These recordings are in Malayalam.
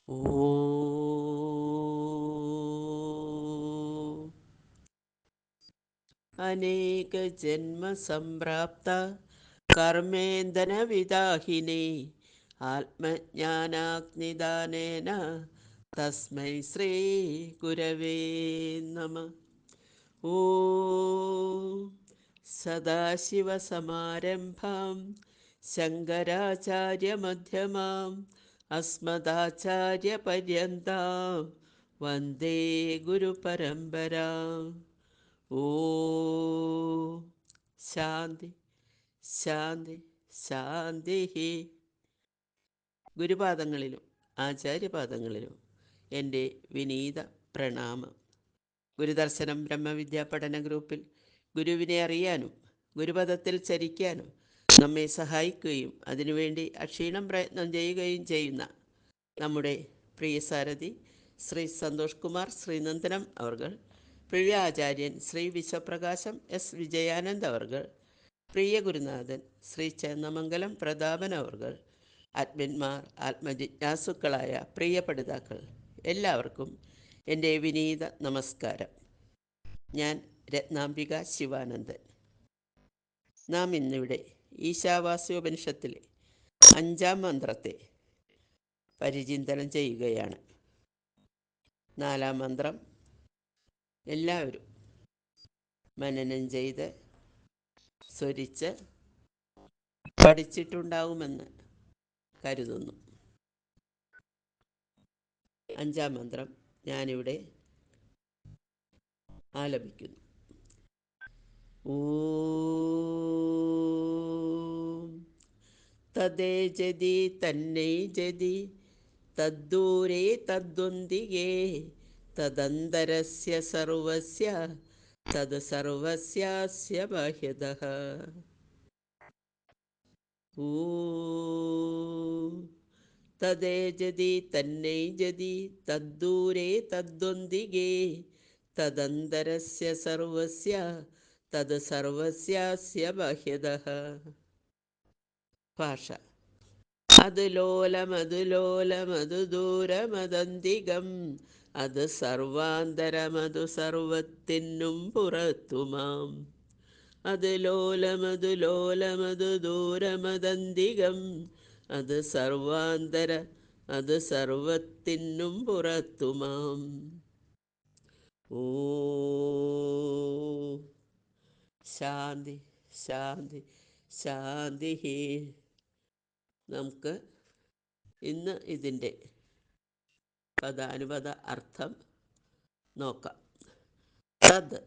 ഓ അനേക ജന്മസംപ്രാപ്ത കർമ്മേന്ദന വിദാഹിനി ആത്മജ്ഞാനാഗ്നിദാനേന തസ്മൈ ശ്രീ ഗുരവേ നമ. ഓ സദാശിവസമാരംഭാം ശങ്കരാചാര്യമധ്യമാം അസ്മദാചാര്യപര്യന്താം വന്ദേ ഗുരുപരമ്പരാം. ഓ ശാന്തി ശാന്തി ശാന്തി. ഗുരുപാദങ്ങളിലും ആചാര്യപാദങ്ങളിലും എൻ്റെ വിനീത പ്രണാമം. ഗുരുദർശനം ബ്രഹ്മവിദ്യാ പഠന ഗ്രൂപ്പിൽ ഗുരുവിനെ അറിയാനും ഗുരുപദത്തിൽ ചരിക്കാനും നമ്മെ സഹായിക്കുകയും അതിനുവേണ്ടി അക്ഷീണം പ്രയത്നം ചെയ്യുകയും ചെയ്യുന്ന നമ്മുടെ പ്രിയ സാരഥി ശ്രീ സന്തോഷ് കുമാർ ശ്രീനന്ദനം അവർകൾ, പ്രിയ ആചാര്യൻ ശ്രീ വിശ്വപ്രകാശം എസ് വിജയാനന്ദ് അവർകൾ, പ്രിയ ഗുരുനാഥൻ ശ്രീ ചേന്നമംഗലം പ്രതാപൻ അവർകൾ, ആത്മന്മാർ ആത്മജിജ്ഞാസുക്കളായ പ്രിയ പഠിതാക്കൾ എല്ലാവർക്കും എൻ്റെ വിനീത നമസ്കാരം. ഞാൻ രത്നാംബിക ശിവാനന്ദൻ. നാം ഇന്നിവിടെ ഈശാവാസ്യോപനിഷത്തിലെ 5-ാം മന്ത്രത്തെ പരിചിന്തനം ചെയ്യുകയാണ്. 4-ാം മന്ത്രം എല്ലാവരും മനനം ചെയ്ത് സ്വരിച്ച് പഠിച്ചിട്ടുണ്ടാവുമെന്ന് കരുതുന്നു. 5-ാം മന്ത്രം ഞാനിവിടെ ആലപിക്കുന്നു. ഓം തദ്ദേജതി തന്നൈജതി തദ്ദൂരേ തദ്വന്ദികേ തദന്തരസ്യ സർവസ്യ തത് സർവസ്യാസ്യ ബാഹ്യതഃ. ഓം തദ്ദേജതി തന്നൈജതി തദ്ദൂരേ തദ്വന്ദികേ തദന്തരസ്യ സർവസ്യ തത് സർവസ്യാസ്യ ബാഹ്യതഃ. ഭാഷ. അതുലോലമതുലോലമതു ദൂരമദന്തികം അത് സർവാന്തരമതു സർവത്തിനും പുറത്തുമാം. അതുലോലമതു ലോലമതു ദൂരമദന്തികം അത് സർവാന്തര അത് സർവത്തിനും പുറത്തുമാം. ഓ ശാന്തി ശാന്തി ശാന്തി. നമുക്ക് ഇന്ന് ഇതിൻ്റെ പദാനുപദ അർത്ഥം നോക്കാം. തത്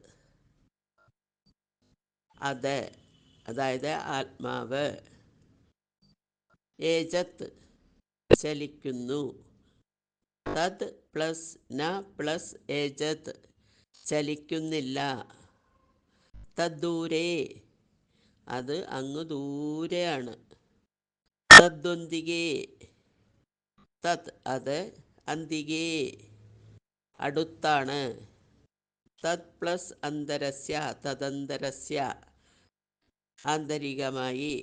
അത്, അതായത് ആത്മാവ്, ഏജത്ത് ചലിക്കുന്നു. തത് പ്ലസ് ന പ്ലസ് ഏജത്ത് ചലിക്കുന്നില്ല. തദ്ദൂരേ അത് അങ്ങ് ദൂരെയാണ്. തദ്വന്തികേ തത് അത് അന്തികേ അടുത്താണ്. തത് പ്ലസ് അന്തരസ്യ തദന്തരസ്യ ആന്തരികമായി.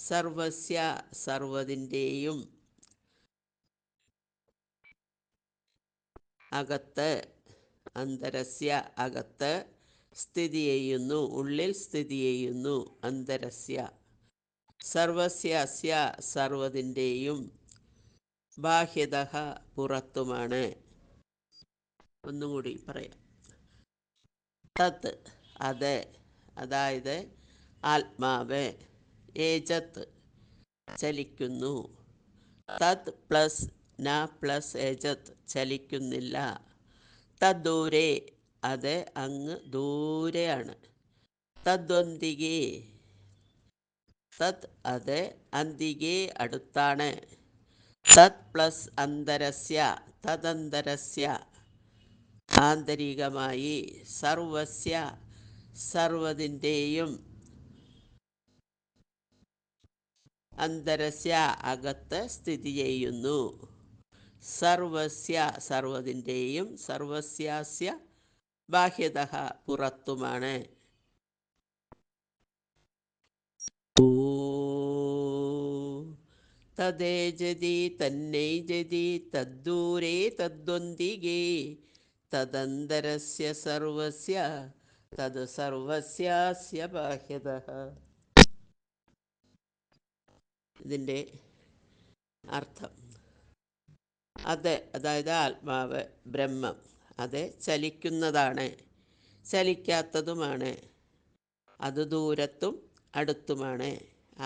സർവസ്യ സർവതിൻ്റെയും. അകത്ത് അന്തരസ്യ അകത്ത് സ്ഥിതി ചെയ്യുന്നു, ഉള്ളിൽ സ്ഥിതി ചെയ്യുന്നു. അന്തരസ്യ സർവസ്യ അസ്യ സർവതിൻ്റെയും. ബാഹ്യതഃ പുറത്തുമാണ്. ഒന്നുകൂടി പറയാം. തത് അത്, അതായത് ആത്മാവ്, ഏജത്ത് ചലിക്കുന്നു. തത് പ്ലസ് ന പ്ലസ് ഏജത്ത് ചലിക്കുന്നില്ല. തദ്ദൂരേ അത് അങ്ങ് ദൂരെയാണ്. തദ്വന്തികേ തത് അത് അന്തികേ അടുത്താണ്. തത് പ്ലസ് അന്തരസ്യ തദന്തരസ്യ ആന്തരികമായി. സർവസ്യ സർവതിൻ്റെയും. അന്തരസ്യ അകത്ത് സ്ഥിതി ചെയ്യുന്നു. സർവസ്യ സർവതിൻ്റെയും. സർവസ്യാസ്യ ബാഹ്യതഃ പുറത്തുമാണ്. ഓ തദേജതി തന്നൈജതി തദ്ദൂരേ തദ്വന്തികേ തദന്തരസ്യ സർവസ്യ തത് സർവസ്യാസ്യ ബാഹ്യതഃ. ഇതിൻ്റെ അർത്ഥം: അത്, അതായത് ആത്മാവ്, ബ്രഹ്മം, അത് ചലിക്കുന്നതാണ്, ചലിക്കാത്തതുമാണ്. അത് ദൂരത്തും അടുത്തുമാണ്.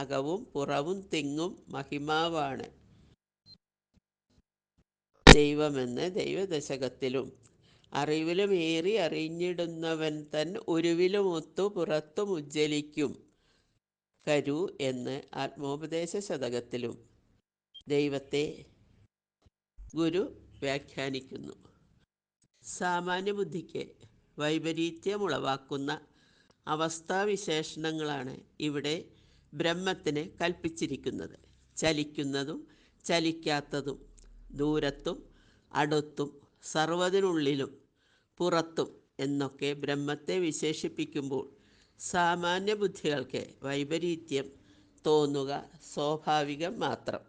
അകവും പുറവും തിങ്ങും മഹിമാവാണ്. ദൈവമെന്ന് ദൈവദശകത്തിലും അറിവിലും ഏറി അറിഞ്ഞിടുന്നവൻ തൻ ഉരുവിലുമൊത്തു പുറത്തും ഉജ്ജ്വലിക്കും കരു എന്ന് ആത്മോപദേശ ശതകത്തിലും ദൈവത്തെ ഗുരു വ്യാഖ്യാനിക്കുന്നു. സാമാന്യബുദ്ധിക്ക് വൈപരീത്യമുളവാക്കുന്ന അവസ്ഥാവിശേഷണങ്ങളാണ് ഇവിടെ ബ്രഹ്മത്തിന് കൽപ്പിച്ചിരിക്കുന്നത്. ചലിക്കുന്നതും ചലിക്കാത്തതും, ദൂരത്തും അടുത്തും, സർവ്വതിനുള്ളിലും പുറത്തും എന്നൊക്കെ ബ്രഹ്മത്തെ വിശേഷിപ്പിക്കുമ്പോൾ സാമാന്യബുദ്ധികൾക്ക് വൈപരീത്യം തോന്നുക സ്വാഭാവികം മാത്രം.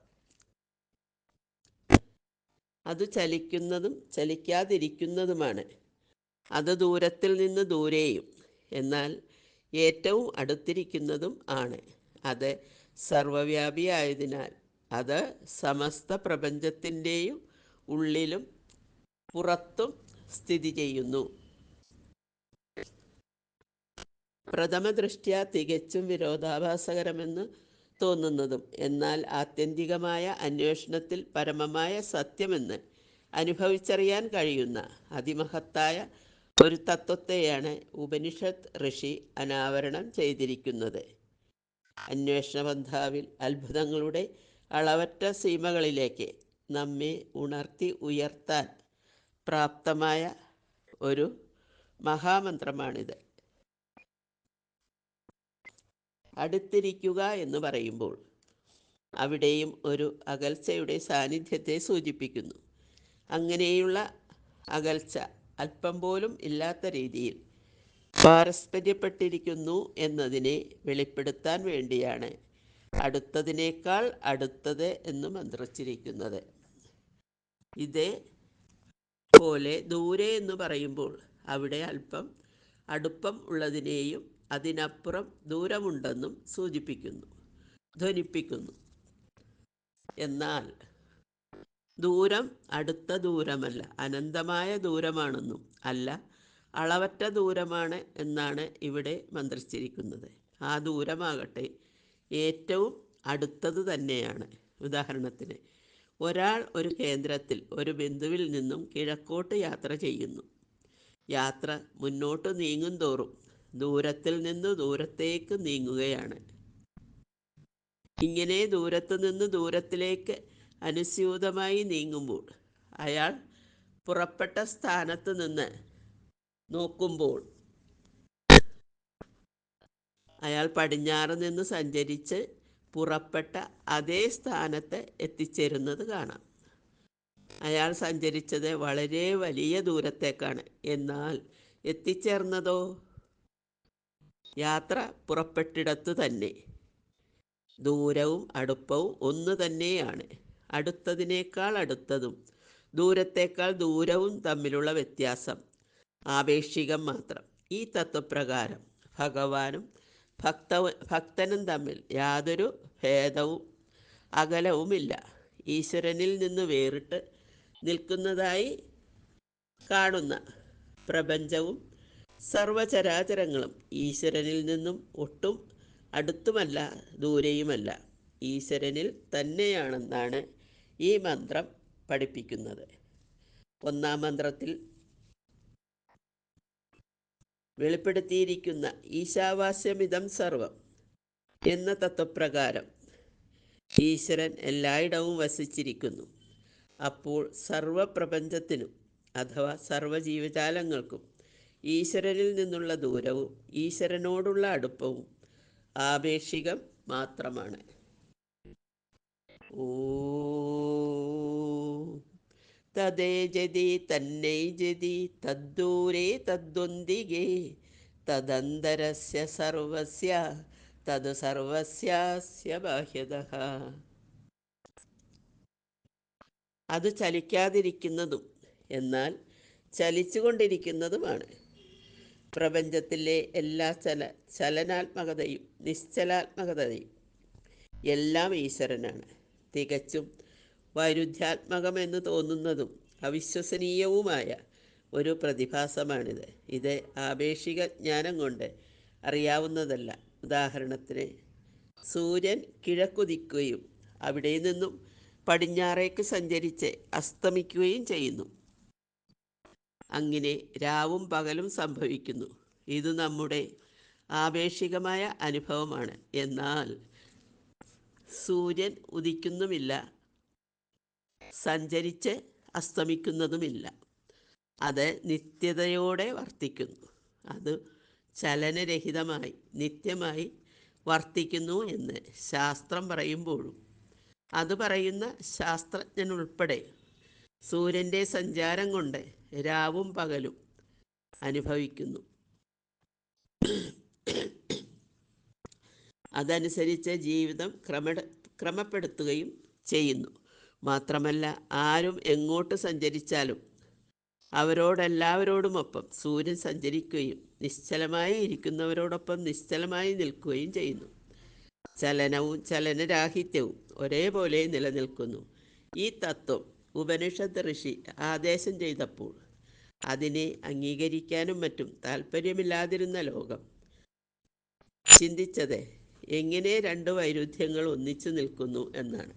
അത് ചലിക്കുന്നതും ചലിക്കാതിരിക്കുന്നതുമാണ്. അത് ദൂരത്തിൽ നിന്ന് ദൂരെയും എന്നാൽ ഏറ്റവും അടുത്തിരിക്കുന്നതും ആണ്. അത് സർവവ്യാപിയായതിനാൽ അത് സമസ്ത പ്രപഞ്ചത്തിൻ്റെയും ഉള്ളിലും പുറത്തും സ്ഥിതി ചെയ്യുന്നു. പ്രഥമദൃഷ്ട്യാ തികച്ചും വിരോധാഭാസകരമെന്ന് തോന്നുന്നതും എന്നാൽ ആത്യന്തികമായ അന്വേഷണത്തിൽ പരമമായ സത്യമെന്ന് അനുഭവിച്ചറിയാൻ കഴിയുന്ന അതിമഹത്തായ ഒരു തത്വത്തെയാണ് ഉപനിഷത്ത് ഋഷി അനാവരണം ചെയ്തിരിക്കുന്നത്. അന്വേഷണപന്ഥാവിൽ അത്ഭുതങ്ങളുടെ അളവറ്റ സീമകളിലേക്ക് നമ്മെ ഉണർത്തി ഉയർത്താൻ പ്രാപ്തമായ ഒരു മഹാമന്ത്രമാണിത്. അടുത്തിരിക്കുക എന്ന് പറയുമ്പോൾ അവിടെയും ഒരു അകൽച്ചയുടെ സാന്നിധ്യത്തെ സൂചിപ്പിക്കുന്നു. അങ്ങനെയുള്ള അകൽച്ച അല്പം പോലും ഇല്ലാത്ത രീതിയിൽ പാരസ്പര്യപ്പെട്ടിരിക്കുന്നു എന്നതിനെ വെളിപ്പെടുത്താൻ വേണ്ടിയാണ് അടുത്തതിനേക്കാൾ അടുത്തത് എന്ന് മന്ത്രിച്ചിരിക്കുന്നത്. ഇതേ പോലെ ദൂരെ എന്ന് പറയുമ്പോൾ അവിടെ അല്പം അടുപ്പം ഉള്ളതിനെയും അതിനപ്പുറം ദൂരമുണ്ടെന്നും സൂചിപ്പിക്കുന്നു, ധ്വനിപ്പിക്കുന്നു. എന്നാൽ ദൂരം അടുത്ത ദൂരമല്ല, അനന്തമായ ദൂരമാണെന്നും അല്ല, അളവറ്റ ദൂരമാണ് എന്നാണ് ഇവിടെ മന്ത്രിച്ചിരിക്കുന്നത്. ആ ദൂരമാകട്ടെ ഏറ്റവും അടുത്തത് തന്നെയാണ്. ഉദാഹരണത്തിന്, ഒരാൾ ഒരു കേന്ദ്രത്തിൽ ഒരു ബിന്ദുവിൽ നിന്നും കിഴക്കോട്ട് യാത്ര ചെയ്യുന്നു. യാത്ര മുന്നോട്ട് നീങ്ങും തോറും ദൂരത്തിൽ നിന്ന് ദൂരത്തേക്ക് നീങ്ങുകയാണ്. ഇങ്ങനെ ദൂരത്തു നിന്ന് ദൂരത്തിലേക്ക് അനുസ്യൂതമായി നീങ്ങുമ്പോൾ അയാൾ പുറപ്പെട്ട സ്ഥാനത്ത് നിന്ന് നോക്കുമ്പോൾ അയാൾ പടിഞ്ഞാറ് നിന്ന് സഞ്ചരിച്ച് പുറപ്പെട്ട അതേ സ്ഥാനത്ത് എത്തിച്ചേരുന്നത് കാണാം. അയാൾ സഞ്ചരിച്ചത് വളരെ വലിയ ദൂരത്തേക്കാണ്. എന്നാൽ എത്തിച്ചേർന്നതോ യാത്ര പുറപ്പെട്ടിടത്ത് തന്നെ. ദൂരവും അടുപ്പവും ഒന്ന് തന്നെയാണ്. അടുത്തതിനേക്കാൾ അടുത്തതും ദൂരത്തേക്കാൾ ദൂരവും തമ്മിലുള്ള വ്യത്യാസം ആപേക്ഷികം മാത്രം. ഈ തത്വപ്രകാരം ഭഗവാനും ഭക്തനും തമ്മിൽ യാതൊരു ഭേദവും അകലവുമില്ല. ഈശ്വരനിൽ നിന്ന് വേറിട്ട് നിൽക്കുന്നതായി കാണുന്ന പ്രപഞ്ചവും സർവചരാചരങ്ങളും ഈശ്വരനിൽ നിന്നും ഒട്ടും അടുത്തുമല്ല ദൂരെയുമല്ല, ഈശ്വരനിൽ തന്നെയാണെന്നാണ് ഈ മന്ത്രം പഠിപ്പിക്കുന്നത്. ഒന്നാം മന്ത്രത്തിൽ വെളിപ്പെടുത്തിയിരിക്കുന്ന ഈശാവാസ്യമിതം സർവം എന്ന തത്വപ്രകാരം ഈശ്വരൻ എല്ലായിടവും വസിച്ചിരിക്കുന്നു. അപ്പോൾ സർവപ്രപഞ്ചത്തിനും അഥവാ സർവജീവജാലങ്ങൾക്കും ഈശ്വരനിൽ നിന്നുള്ള ദൂരവും ഈശ്വരനോടുള്ള അടുപ്പവും ആപേക്ഷികം മാത്രമാണ്. ഓം തദേജതി തന്നൈജതി തദ്ദൂരേ തദ്വന്തികേ തദന്തരസ്യ സർവസ്യ തത് സർവസ്യാസ്യ ബാഹ്യതഃ. അത് ചലിക്കാതിരിക്കുന്നതും എന്നാൽ ചലിച്ചുകൊണ്ടിരിക്കുന്നതുമാണ്. പ്രപഞ്ചത്തിലെ എല്ലാ ചലനാത്മകതയും നിശ്ചലാത്മകതയും എല്ലാം ഈശ്വരനാണ്. തികച്ചും വൈരുദ്ധ്യാത്മകമെന്ന് തോന്നുന്നതും അവിശ്വസനീയവുമായ ഒരു പ്രതിഭാസമാണിത്. ഇത് ആപേക്ഷിക ജ്ഞാനം കൊണ്ട് അറിയാവുന്നതല്ല. ഉദാഹരണത്തിന്, സൂര്യൻ കിഴക്കുദിക്കുകയും അവിടെ നിന്നും പടിഞ്ഞാറേക്ക് സഞ്ചരിച്ച് അസ്തമിക്കുകയും ചെയ്യുന്നു. അങ്ങനെ രാവും പകലും സംഭവിക്കുന്നു. ഇത് നമ്മുടെ ആപേക്ഷികമായ അനുഭവമാണ്. എന്നാൽ സൂര്യൻ ഉദിക്കുന്നുമില്ല, സഞ്ചരിച്ച് അസ്തമിക്കുന്നതുമില്ല. അത് നിത്യതയോടെ വർത്തിക്കുന്നു. അത് ചലനരഹിതമായി നിത്യമായി വർത്തിക്കുന്നു എന്ന് ശാസ്ത്രം പറയുമ്പോഴും അത് പറയുന്ന ശാസ്ത്രജ്ഞനുൾപ്പെടെ സൂര്യൻ്റെ സഞ്ചാരം കൊണ്ട് രാവും പകലും അനുഭവിക്കുന്നു. അതനുസരിച്ച് ജീവിതം ക്രമപ്പെടുത്തുകയും ചെയ്യുന്നു. മാത്രമല്ല, ആരും എങ്ങോട്ട് സഞ്ചരിച്ചാലും അവരോടെല്ലാവരോടുമൊപ്പം സൂര്യൻ സഞ്ചരിക്കുകയും നിശ്ചലമായി ഇരിക്കുന്നവരോടൊപ്പം നിശ്ചലമായി നിൽക്കുകയും ചെയ്യുന്നു. ചലനവും ചലനരാഹിത്യവും ഒരേപോലെ നിലനിൽക്കുന്നു. ഈ തത്വം ഉപനിഷത്ത് ഋഷി ആദേശം ചെയ്തപ്പോൾ അതിനെ അംഗീകരിക്കാനും മറ്റും താല്പര്യമില്ലാതിരുന്ന ലോകം ചിന്തിച്ചത് എങ്ങനെ രണ്ട് വൈരുദ്ധ്യങ്ങൾ ഒന്നിച്ചു നിൽക്കുന്നു എന്നാണ്.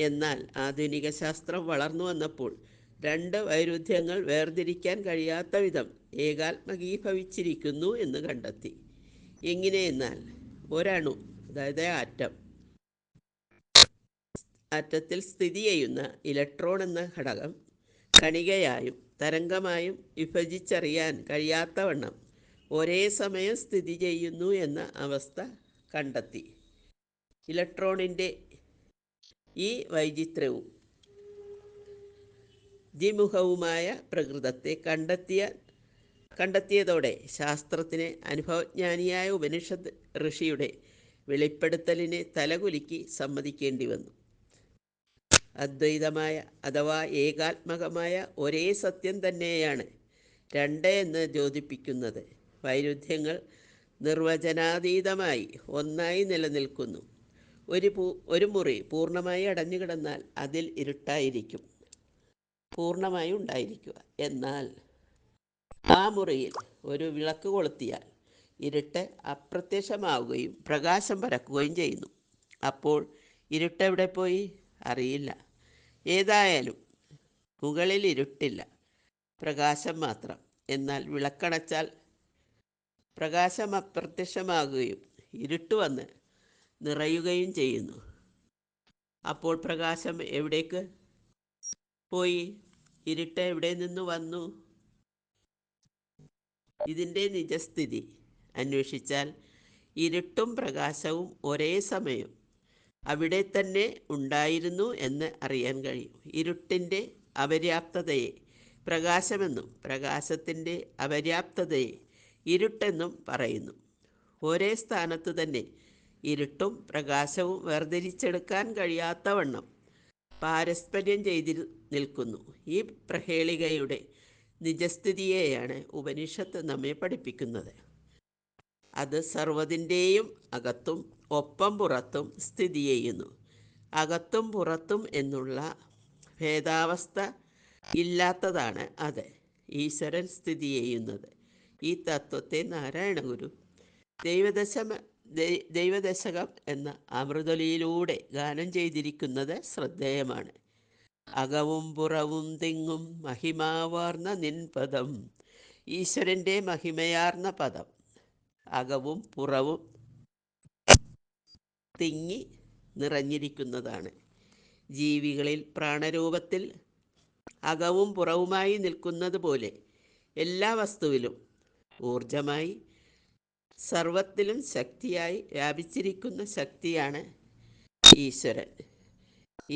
എന്നാൽ ആധുനിക ശാസ്ത്രം വളർന്നു വന്നപ്പോൾ രണ്ട് വൈരുദ്ധ്യങ്ങൾ വേർതിരിക്കാൻ കഴിയാത്ത വിധം ഏകാത്മകീഭവിച്ചിരിക്കുന്നു എന്ന് കണ്ടെത്തി. എങ്ങനെയെന്നാൽ, ഒരണു, അതായത് ആറ്റത്തിൽ സ്ഥിതി ചെയ്യുന്ന ഇലക്ട്രോൺ എന്ന ഘടകം കണികയായും തരംഗമായും വിഭജിച്ചറിയാൻ കഴിയാത്തവണ്ണം ഒരേ സമയം സ്ഥിതി ചെയ്യുന്നു എന്ന അവസ്ഥ കണ്ടെത്തി. ഇലക്ട്രോണിൻ്റെ ഈ വൈചിത്ര്യവും ദ്വിമുഖവുമായ പ്രകൃതത്തെ കണ്ടെത്തിയതോടെ ശാസ്ത്രത്തിന് അനുഭവജ്ഞാനിയായ ഉപനിഷത്ത് ഋഷിയുടെ വെളിപ്പെടുത്തലിനെ തലകുലുക്കി സമ്മതിക്കേണ്ടി വന്നു. അദ്വൈതമായ അഥവാ ഏകാത്മകമായ ഒരേ സത്യം തന്നെയാണ് രണ്ട് എന്ന് ദ്യോതിപ്പിക്കുന്നത്. വൈരുദ്ധ്യങ്ങൾ നിർവചനാതീതമായി ഒന്നായി നിലനിൽക്കുന്നു. ഒരു മുറി പൂർണ്ണമായി അടഞ്ഞു കിടന്നാൽ അതിൽ ഇരുട്ടായിരിക്കും പൂർണ്ണമായി ഉണ്ടായിരിക്കുക. എന്നാൽ ആ മുറിയിൽ ഒരു വിളക്ക് കൊളുത്തിയാൽ ഇരുട്ട് അപ്രത്യക്ഷമാവുകയും പ്രകാശം പരക്കുകയും ചെയ്യുന്നു. അപ്പോൾ ഇരുട്ടെവിടെ പോയി? അറിയില്ല. ഏതായാലും മുകളിൽ ഇരുട്ടില്ല, പ്രകാശം മാത്രം. എന്നാൽ വിളക്കണച്ചാൽ പ്രകാശം അപ്രത്യക്ഷമാകുകയും ഇരുട്ട് വന്ന് നിറയുകയും ചെയ്യുന്നു. അപ്പോൾ പ്രകാശം എവിടേക്ക് പോയി? ഇരുട്ട് എവിടെ നിന്ന് വന്നു? ഇതിൻ്റെ നിജസ്ഥിതി അന്വേഷിച്ചാൽ ഇരുട്ടും പ്രകാശവും ഒരേ സമയം അവിടെ തന്നെ ഉണ്ടായിരുന്നു എന്ന് അറിയാൻ കഴിയും. ഇരുട്ടിൻ്റെ അപര്യാപ്തതയെ പ്രകാശമെന്നും പ്രകാശത്തിൻ്റെ അപര്യാപ്തതയെ ഇരുട്ടെന്നും പറയുന്നു. ഒരേ സ്ഥാനത്ത് തന്നെ ഇരുട്ടും പ്രകാശവും വേർതിരിച്ചെടുക്കാൻ കഴിയാത്തവണ്ണം പാരസ്പര്യം ചെയ്തി നിൽക്കുന്നു. ഈ പ്രഹേളികയുടെ നിജസ്ഥിതിയെയാണ് ഉപനിഷത്ത് നമ്മെ പഠിപ്പിക്കുന്നത്. അത് സർവ്വതിൻ്റെയും അകത്തും ഒപ്പം പുറത്തും സ്ഥിതി ചെയ്യുന്നു. അകത്തും പുറത്തും എന്നുള്ള ഭേദാവസ്ഥ ഇല്ലാത്തതാണ് അത് ഈശ്വരൻ സ്ഥിതി ചെയ്യുന്നത്. ഈ തത്വത്തെ നാരായണഗുരു ദൈവദശകം എന്ന അമൃതലിയിലൂടെ ഗാനം ചെയ്തിരിക്കുന്നത് ശ്രദ്ധേയമാണ്. അകവും പുറവും തിങ്ങും മഹിമാവാർന്ന നിൻപദം. ഈശ്വരൻ്റെ മഹിമയാർന്ന പദം അകവും പുറവും തിങ്ങി നിറഞ്ഞിരിക്കുന്നതാണ്. ജീവികളിൽ പ്രാണരൂപത്തിൽ അകവും പുറവുമായി നിൽക്കുന്നത് പോലെ എല്ലാ വസ്തുവിലും ഊർജമായി സർവത്തിലും ശക്തിയായി വ്യാപിച്ചിരിക്കുന്ന ശക്തിയാണ് ഈശ്വരൻ.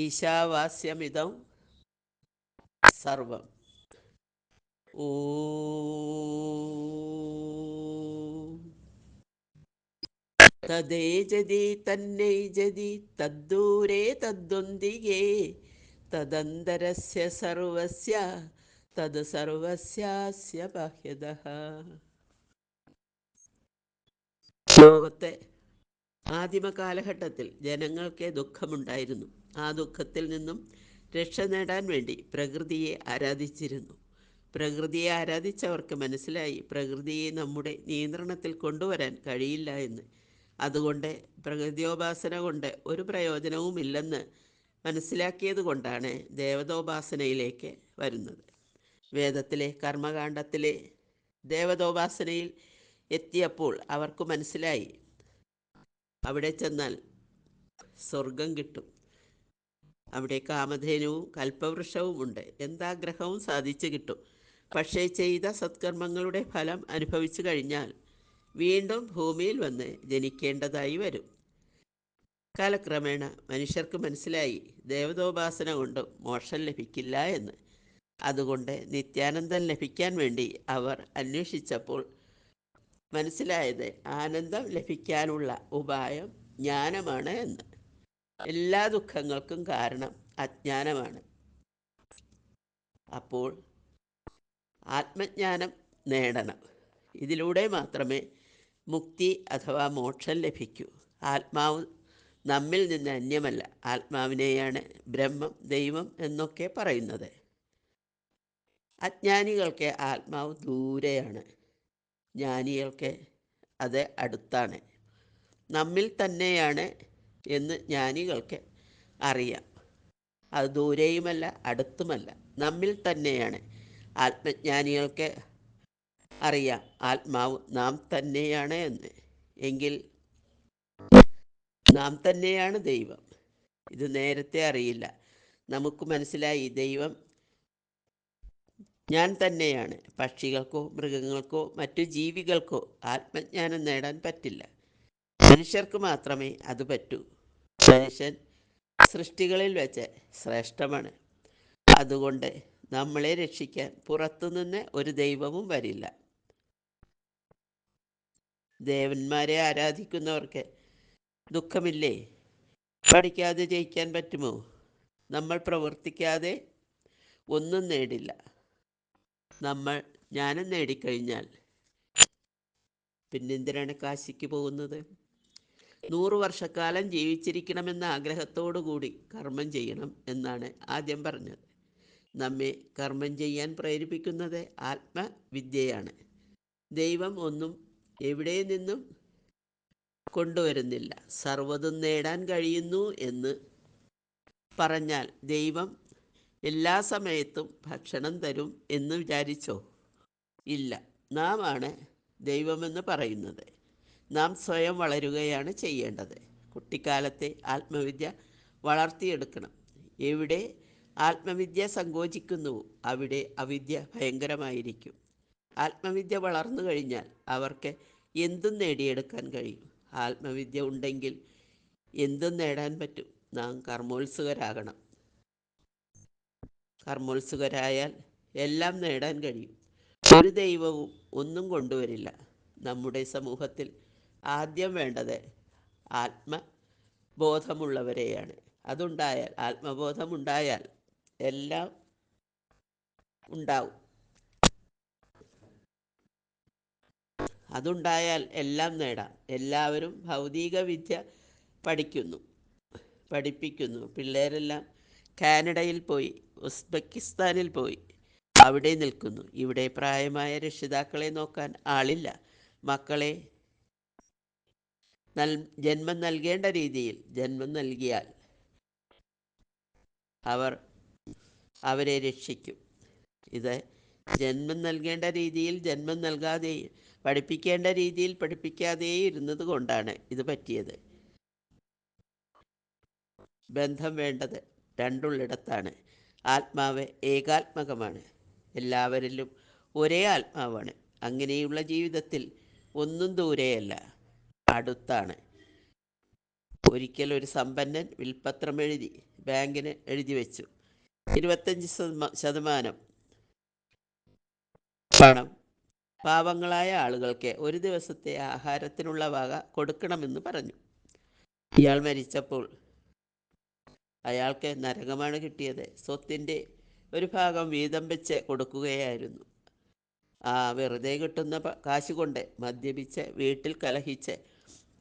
ഈശാവാസ്യമിതം സർവം. ഓം തദ്ദേജതി തന്നൈജതി തദ്ദൂരേ തദ്ദൊന്തികേ തദന്തരസ്യ സർവസ്യ തത് സർവസ്യാസ്യ ബാഹ്യതഃ. ലോകത്തെ ആദിമ കാലഘട്ടത്തിൽ ജനങ്ങൾക്ക് ദുഃഖമുണ്ടായിരുന്നു. ആ ദുഃഖത്തിൽ നിന്നും രക്ഷ നേടാൻ വേണ്ടി പ്രകൃതിയെ ആരാധിച്ചിരുന്നു. പ്രകൃതിയെ ആരാധിച്ചവർക്ക് മനസ്സിലായി പ്രകൃതിയെ നമ്മുടെ നിയന്ത്രണത്തിൽ കൊണ്ടുവരാൻ കഴിയില്ല എന്ന്. അതുകൊണ്ട് പ്രകൃതിയോപാസന കൊണ്ട് ഒരു പ്രയോജനവുമില്ലെന്ന് മനസ്സിലാക്കിയത് കൊണ്ടാണ് ദേവതോപാസനയിലേക്ക് വരുന്നത്. വേദത്തിലെ കർമ്മകാണ്ഡത്തിലെ ദേവതോപാസനയിൽ എത്തിയപ്പോൾ അവർക്ക് മനസ്സിലായി അവിടെ ചെന്നാൽ സ്വർഗം കിട്ടും, അവിടെ കാമധേനുവും കൽപ്പവൃക്ഷവും ഉണ്ട്, എന്താഗ്രഹവും സാധിച്ചു കിട്ടും. പക്ഷേ ചെയ്ത സത്കർമ്മങ്ങളുടെ ഫലം അനുഭവിച്ചു കഴിഞ്ഞാൽ വീണ്ടും ഭൂമിയിൽ വന്ന് ജനിക്കേണ്ടതായി വരും. കാലക്രമേണ മനുഷ്യർക്ക് മനസ്സിലായി ദേവതോപാസന കൊണ്ട് മോക്ഷം ലഭിക്കില്ല എന്ന്. അതുകൊണ്ട് നിത്യാനന്ദം ലഭിക്കാൻ വേണ്ടി അവർ അന്വേഷിച്ചപ്പോൾ മനസ്സിലായത് ആനന്ദം ലഭിക്കാനുള്ള ഉപായം ജ്ഞാനമാണ് എന്ന്. എല്ലാ ദുഃഖങ്ങൾക്കും കാരണം അജ്ഞാനമാണ്. അപ്പോൾ ആത്മജ്ഞാനം നേടണം. ഇതിലൂടെ മാത്രമേ മുക്തി അഥവാ മോക്ഷം ലഭിക്കൂ. ആത്മാവ് നമ്മിൽ നിന്ന് അന്യമല്ല. ആത്മാവിനെയാണ് ബ്രഹ്മം, ദൈവം എന്നൊക്കെ പറയുന്നത്. അജ്ഞാനികൾക്ക് ആത്മാവ് ദൂരെയാണ്, ജ്ഞാനികൾക്ക് അത് അടുത്താണ്. നമ്മിൽ തന്നെയാണ് എന്ന് ജ്ഞാനികൾക്ക് അറിയാം. അത് ദൂരെയുമല്ല അടുത്തുമല്ല, നമ്മിൽ തന്നെയാണ്. ആത്മജ്ഞാനികൾക്ക് അറിയാം ആത്മാവ് നാം തന്നെയാണ് എന്ന്. എങ്കിൽ നാം തന്നെയാണ് ദൈവം. ഇത് നേരത്തെ അറിയില്ല. നമുക്ക് മനസ്സിലായി ദൈവം ഞാൻ തന്നെയാണ്. പക്ഷികൾക്കോ മൃഗങ്ങൾക്കോ മറ്റു ജീവികൾക്കോ ആത്മജ്ഞാനം നേടാൻ പറ്റില്ല. മനുഷ്യർക്ക് മാത്രമേ അത് പറ്റൂ. മനുഷ്യൻ സൃഷ്ടികളിൽ വെച്ച് ശ്രേഷ്ഠമാണ്. അതുകൊണ്ട് നമ്മളെ രക്ഷിക്കാൻ പുറത്തുനിന്ന് ഒരു ദൈവവും വരില്ല. ദേവന്മാരെ ആരാധിക്കുന്നവർക്ക് ദുഃഖമില്ലേ? പഠിക്കാതെ ജയിക്കാൻ പറ്റുമോ? നമ്മൾ പ്രവർത്തിക്കാതെ ഒന്നും നേടില്ല. നമ്മൾ ജ്ഞാനം നേടിക്കഴിഞ്ഞാൽ പിന്നെന്തിനാണ് കാശിക്ക് പോകുന്നത്? 100 വർഷക്കാലം ജീവിച്ചിരിക്കണമെന്ന ആഗ്രഹത്തോടു കൂടി കർമ്മം ചെയ്യണം എന്നാണ് ആദ്യം പറഞ്ഞത്. നമ്മെ കർമ്മം ചെയ്യാൻ പ്രേരിപ്പിക്കുന്നത് ആത്മവിദ്യയാണ്. ദൈവം ഒന്നും എവിടെ നിന്നും കൊണ്ടുവരുന്നില്ല. സർവ്വതും നേടാൻ കഴിയുന്നു എന്ന് പറഞ്ഞാൽ ദൈവം എല്ലാ സമയത്തും ഭക്ഷണം തരും എന്ന് വിചാരിച്ചോ? ഇല്ല. നാം ആണ് ദൈവമെന്ന് പറയുന്നത്. നാം സ്വയം വളരുകയാണ് ചെയ്യേണ്ടത്. കുട്ടിക്കാലത്തെ ആത്മവിദ്യ വളർത്തിയെടുക്കണം. എവിടെ ആത്മവിദ്യ സങ്കോചിക്കുന്നുവോ അവിടെ അവിദ്യ ഭയങ്കരമായിരിക്കും. ആത്മവിദ്യ വളർന്നു കഴിഞ്ഞാൽ അവർക്ക് എന്തും നേടിയെടുക്കാൻ കഴിയും. ആത്മവിദ്യ ഉണ്ടെങ്കിൽ എന്തും നേടാൻ പറ്റും. നാം കർമ്മോത്സുകരാകണം. കർമ്മോത്സുകരായാൽ എല്ലാം നേടാൻ കഴിയും. ഒരു ദൈവവും ഒന്നും കൊണ്ടുവരില്ല. നമ്മുടെ സമൂഹത്തിൽ ആദ്യം വേണ്ടത് ആത്മബോധമുള്ളവരെയാണ്. അതുണ്ടായാൽ, ആത്മബോധമുണ്ടായാൽ എല്ലാം ഉണ്ടാവും. അതുണ്ടായാൽ എല്ലാം നേടാം. എല്ലാവരും ഭൗതിക വിദ്യ പഠിപ്പിക്കുന്നു. പിള്ളേരെല്ലാം കാനഡയിൽ പോയി, ഉസ്ബെക്കിസ്ഥാനിൽ പോയി അവിടെ നിൽക്കുന്നു. ഇവിടെ പ്രായമായ രക്ഷിതാക്കളെ നോക്കാൻ ആളില്ല. മക്കളെ ജന്മം നൽകേണ്ട രീതിയിൽ ജന്മം നൽകിയാൽ അവരെ രക്ഷിക്കും. ഇത് ജന്മം നൽകേണ്ട രീതിയിൽ ജന്മം നൽകാതെ പഠിപ്പിക്കേണ്ട രീതിയിൽ പഠിപ്പിക്കാതെ ഇരുന്നത് കൊണ്ടാണ് ഇത് പറ്റിയത്. ബന്ധം വേണ്ടത് രണ്ടുള്ളിടത്താണ്. ആത്മാവ് ഏകാത്മകമാണ്. എല്ലാവരിലും ഒരേ ആത്മാവാണ്. അങ്ങനെയുള്ള ജീവിതത്തിൽ ഒന്നും ദൂരെയല്ല, അടുത്താണ്. ഒരിക്കൽ ഒരു സമ്പന്നൻ വിൽപ്പത്രം എഴുതി ബാങ്കിന് എഴുതി വെച്ചു. 25% പണം പാവങ്ങളായ ആളുകൾക്ക് ഒരു ദിവസത്തെ ആഹാരത്തിനുള്ള വക കൊടുക്കണമെന്ന് പറഞ്ഞു. ഇയാൾ മരിച്ചപ്പോൾ അയാൾക്ക് നരകമാണ് കിട്ടിയത്. സ്വത്തിൻ്റെ ഒരു ഭാഗം വീതം വെച്ച് കൊടുക്കുകയായിരുന്നു. ആ വെറുതെ കിട്ടുന്ന കാശ് കൊണ്ട് മദ്യപിച്ച് വീട്ടിൽ കലഹിച്ച്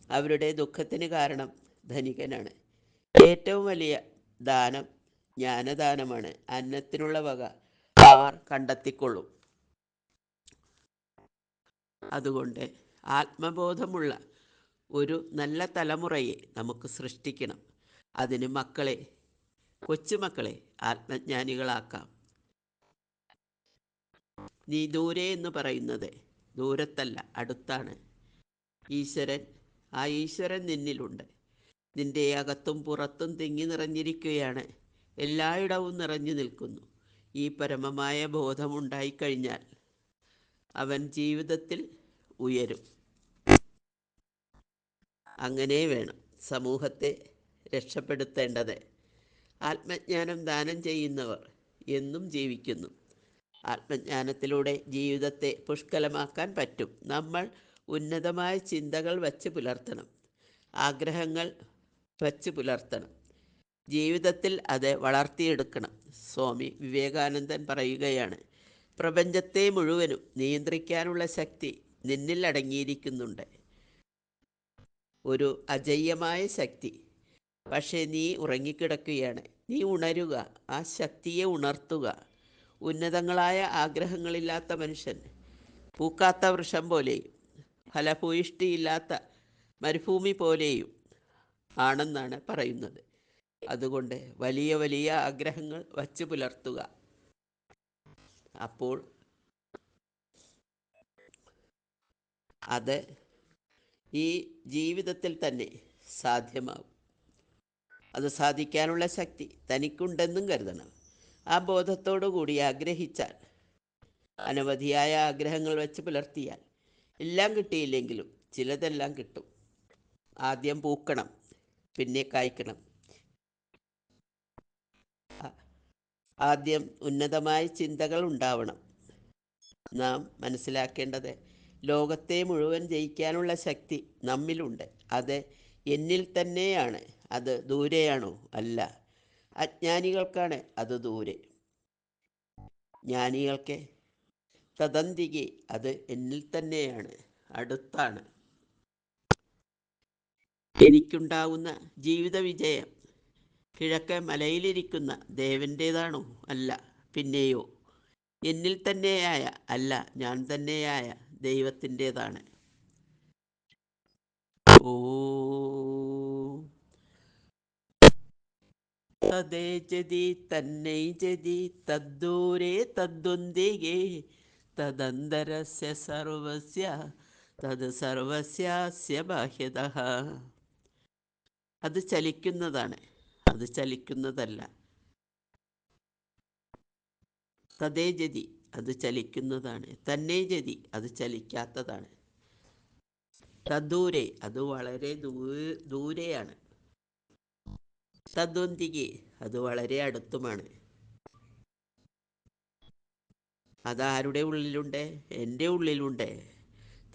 അവരുടെ ദുഃഖത്തിന് കാരണം ധനികനാണ്. ഏറ്റവും വലിയ ദാനം ജ്ഞാനദാനമാണ്. അന്നത്തിനുള്ള വക അവർ കണ്ടെത്തിക്കൊള്ളും. അതുകൊണ്ട് ആത്മബോധമുള്ള ഒരു നല്ല തലമുറയെ നമുക്ക് സൃഷ്ടിക്കണം. അതിന് മക്കളെ, കൊച്ചുമക്കളെ ആത്മജ്ഞാനികളാക്കാം. നീ ദൂരെ എന്ന് പറയുന്നത് ദൂരത്തല്ല, അടുത്താണ്. ആ ഈശ്വരൻ നിന്നിലുണ്ട്. നിന്റെ അകത്തും പുറത്തും തിങ്ങി നിറഞ്ഞിരിക്കുകയാണ്. എല്ലായിടവും നിറഞ്ഞു നിൽക്കുന്നു. ഈ പരമമായ ബോധമുണ്ടായിക്കഴിഞ്ഞാൽ അവൻ ജീവിതത്തിൽ ഉയരും. അങ്ങനെ വേണം സമൂഹത്തെ രക്ഷപ്പെടുത്തേണ്ടത്. ആത്മജ്ഞാനം ദാനം ചെയ്യുന്നവർ എന്നും ജീവിക്കുന്നു. ആത്മജ്ഞാനത്തിലൂടെ ജീവിതത്തെ പുഷ്കലമാക്കാൻ പറ്റും. നമ്മൾ ഉന്നതമായ ചിന്തകൾ വച്ച് പുലർത്തണം, ആഗ്രഹങ്ങൾ വച്ച് പുലർത്തണം, ജീവിതത്തിൽ അത് വളർത്തിയെടുക്കണം. സ്വാമി വിവേകാനന്ദൻ പറയുകയാണ്, പ്രപഞ്ചത്തെ മുഴുവനും നിയന്ത്രിക്കാനുള്ള ശക്തി നിന്നിൽ അടങ്ങിയിരിക്കുന്നുണ്ട്. ഒരു അജയ്യമായ ശക്തി. പക്ഷേ നീ ഉറങ്ങിക്കിടക്കുകയാണ്. നീ ഉണരുക, ആ ശക്തിയെ ഉണർത്തുക. ഉന്നതങ്ങളായ ആഗ്രഹങ്ങളില്ലാത്ത മനുഷ്യൻ പൂക്കാത്ത വൃക്ഷം പോലെയും ഫലഭൂയിഷ്ടിയില്ലാത്ത മരുഭൂമി പോലെയും ആണെന്നാണ് പറയുന്നത്. അതുകൊണ്ട് വലിയ വലിയ ആഗ്രഹങ്ങൾ വച്ചു പുലർത്തുക. അപ്പോൾ അത് ഈ ജീവിതത്തിൽ തന്നെ സാധ്യമാവും. അത് സാധിക്കാനുള്ള ശക്തി തനിക്കുണ്ടെന്നും കരുതണം. ആ ബോധത്തോടു കൂടി ആഗ്രഹിച്ചാൽ, അനവധിയായ ആഗ്രഹങ്ങൾ വെച്ച് പുലർത്തിയാൽ, എല്ലാം കിട്ടിയില്ലെങ്കിലും ചിലതെല്ലാം കിട്ടും. ആദ്യം പൂക്കണം, പിന്നെ കായ്ക്കണം. ആദ്യം ഉന്നതമായ ചിന്തകൾ ഉണ്ടാവണം. നാം മനസ്സിലാക്കേണ്ടത്, ലോകത്തെ മുഴുവൻ ജയിക്കാനുള്ള ശക്തി നമ്മിലുണ്ട്. അത് എന്നിൽ തന്നെയാണ്. അത് ദൂരെയാണോ? അല്ല. അജ്ഞാനികൾക്കാണ് അത് ദൂരെ. ജ്ഞാനികൾക്ക് തദന്തികെ അത് എന്നിൽ തന്നെയാണ്, അടുത്താണ്. എനിക്കുണ്ടാകുന്ന ജീവിത വിജയം കിഴക്ക് മലയിലിരിക്കുന്ന ദേവൻ്റേതാണോ? അല്ല. പിന്നെയോ? എന്നിൽ തന്നെയായ, അല്ല, ഞാൻ തന്നെയായ ദൈവത്തിൻ്റേതാണ്. ഓ തദേ ജതി തന്നൈ ജതി തദ്ദൂരേ തദ്വന്തികേ തദന്തരസ്യ സർവസ്യ തത് സർവസ്യാസ്യ ബാഹ്യതഃ. അത് ചലിക്കുന്നതാണ്, അത് ചലിക്കുന്നതല്ല. തദേ ജതി അത് ചലിക്കുന്നതാണ്. തന്നെ ജതി അത് ചലിക്കാത്തതാണ്. തദ്ദൂരെ അത് വളരെ ദൂരെയാണ്. തദ്വന്തികെ അത് വളരെ അടുത്തുമാണ്. അതാരുടെ ഉള്ളിലുണ്ട്? എൻ്റെ ഉള്ളിലുണ്ട്.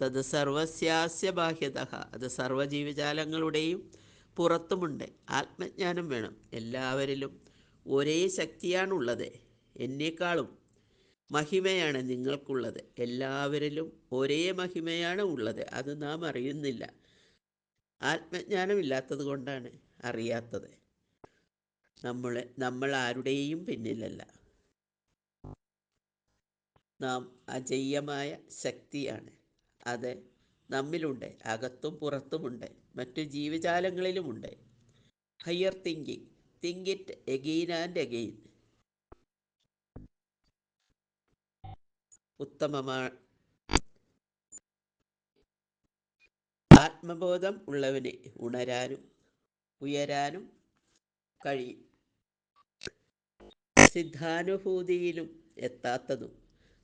തത് സർവസ്യാസ്യ ബാഹ്യതഃ അത് സർവ്വജീവജാലങ്ങളുടെയും പുറത്തുമുണ്ട്. ആത്മജ്ഞാനം വേണം. എല്ലാവരിലും ഒരേ ശക്തിയാണുള്ളത്. എന്നേക്കാളും മഹിമയാണ് നിങ്ങൾക്കുള്ളത്. എല്ലാവരിലും ഒരേ മഹിമയാണ് ഉള്ളത്. അത് നാം അറിയുന്നില്ല. ആത്മജ്ഞാനമില്ലാത്തത് കൊണ്ടാണ് അറിയാത്തത്. നമ്മൾ ആരുടെയും പിന്നിലല്ല. നാം അജയ്യമായ ശക്തിയാണ്. അത് നമ്മിലുണ്ട്, അകത്തും പുറത്തുമുണ്ട്, മറ്റു ജീവജാലങ്ങളിലുമുണ്ട്. Higher thinking, think it again and again. ഉത്തമമാണ്. ആത്മബോധം ഉള്ളവന് ഉണരാനും ഉയരാനും കഴിയും. സിദ്ധാനുഭൂതിയിലും എത്താത്തതും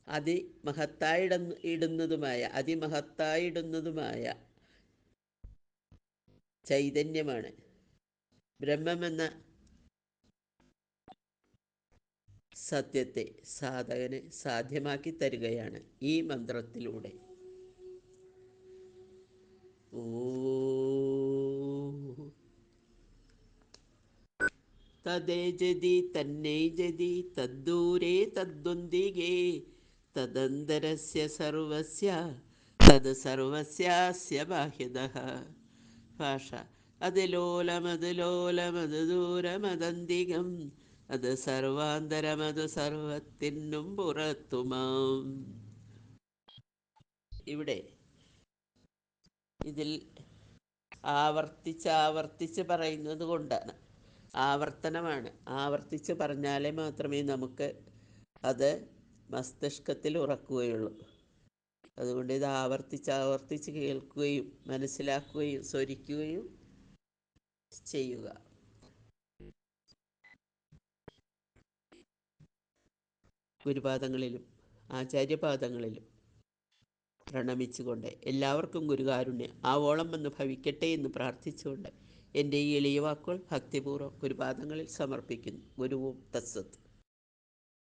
അതിമഹത്തായിടുന്നതുമായ ചൈതന്യമാണ് ബ്രഹ്മമെന്ന സത്യത്തെ സാധകന് സാധ്യമാക്കി തരികയാണ് ഈ മന്ത്രത്തിലൂടെ. ഓ തദ്ദേജതി തന്നൈജതി തദ്ദൂരേ തദ്വന്ദികേ തദന്തരസ്യ സർവസ്യ തത് സർവസ്യാസ്യ ബാഹ്യതഃ. ഭാഷ. അതിലോലമത് ലോലമത് ദൂരമതന്തികം അത് സർവാന്തരമത് സർവത്തിനും പുറത്തുമാം. ഇവിടെ ഇതിൽ ആവർത്തിച്ച് പറയുന്നത് കൊണ്ടാണ്, ആവർത്തനമാണ്. ആവർത്തിച്ച് പറഞ്ഞാലേ മാത്രമേ നമുക്ക് അത് മസ്തിഷ്കത്തിൽ ഉറക്കുകയുള്ളൂ. അതുകൊണ്ട് ഇത് ആവർത്തിച്ച് കേൾക്കുകയും മനസ്സിലാക്കുകയും സ്വരിക്കുകയും ചെയ്യുക. ഗുരുപാദങ്ങളിലും ആചാര്യപാദങ്ങളിലും പ്രണമിച്ചുകൊണ്ട് എല്ലാവർക്കും ഗുരുകാരുണ്യം ആവോളം വന്ന് ഭവിക്കട്ടെ എന്ന് പ്രാർത്ഥിച്ചുകൊണ്ട് എൻ്റെ ഈ എളിയ വാക്കുകൾ ഭക്തിപൂർവ്വം ഗുരുപാദങ്ങളിൽ സമർപ്പിക്കുന്നു. ഗുരുവും തത്സത്ത്.